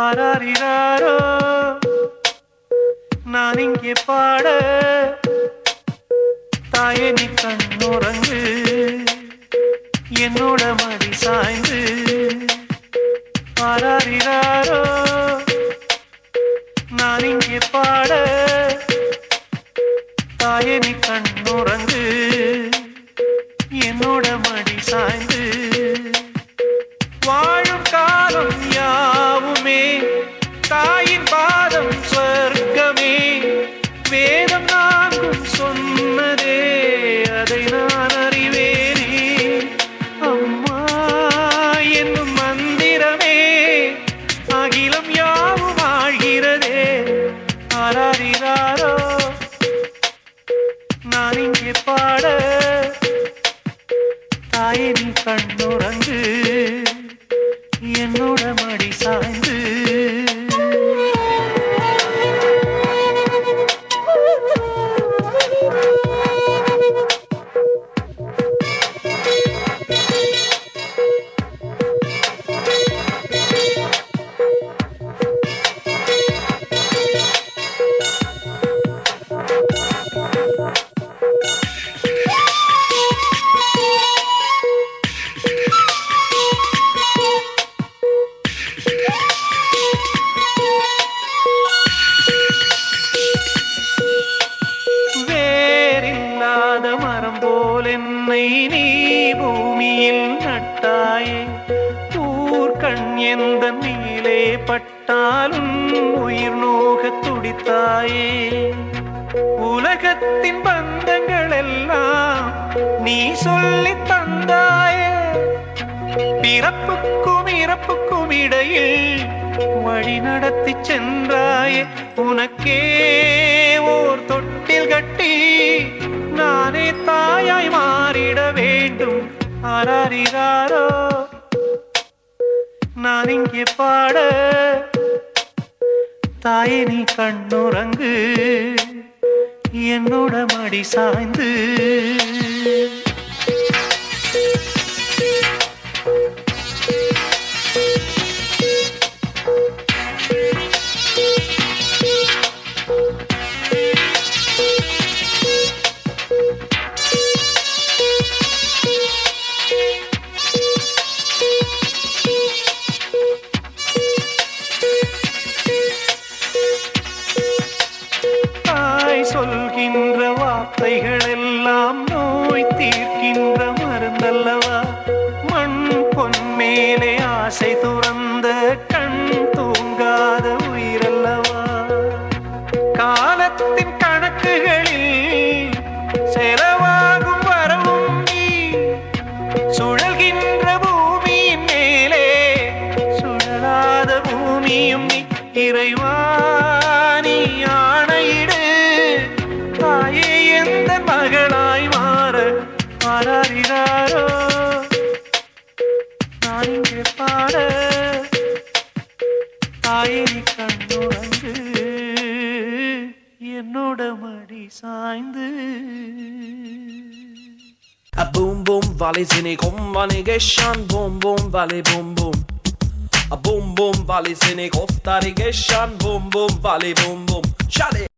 ஆராரிராரோ நான் இங்கே பாட தாயே நீ கண்ணுறங்கு என்னோட மடி சாய்ந்து ஆராரிராரோ நான் இங்கே பாட தாயே நீ கண்ணுறங்கு என்னோட மடி சாய்ந்து வாழும் காலம் யாவுமே தாயின் பாதம் சொர்க்கமே வேதம் நான்கும் சொன்னதே அதை நான் அறிவேனே அம்மா என்னும் மந்திரமே அகிலம் யாவும் ஆழ்கிறதே ஆராரிராரோ நான் இங்கே பாட தாயே நீ கண்ணுறங்கு என்னோட மடி சாய்ந்து என்னை நீ பூமியில் நட்டாயே ஊர்கண் எந்த மேலே பட்டாலும் உயிர் நோக துடித்தாயே உலகத்தின் பந்தங்கள் எல்லாம் நீ சொல்லி தந்தாயே பிறப்புக்கும் இறப்புக்கும் இடையில் வழி நடத்தி சென்றாயே உனக்கே ஓர் தொட்டில் கட்டி நானே தாயாய் மாறிட வேண்டும் ஆராரிராரோ நான் இங்கே பாட தாயே நீ கண்ணுறங்கு என்னோட மடி சாய்ந்து சொல்கின்ற வார்த்தைகள் எல்லாம் நோய் தீர்க்கின்ற மருந்தல்லவா மண் பொன் மேலே ஆசை துறந்த கண் தூங்காத உயிரல்லவா காலத்தின் கணக்குகளில் செலவாகும் வரவும் நீ சுழல்கின்ற பூமியின் மேலே சுழலாத பூமியும் நீ இறைவா நீ ஆணையிடு தாயே எந்த மகளாய் மாற ஆராரிராரோ நான் இங்கே பாட தாயே நீ கண்ணுறங்கு என்னோட மடி சாய்ந்து A boom boom valley sini kom vani geshan boom boom valley boom boom A boom boom valley sini koftari geshan boom boom valley boom boom Shade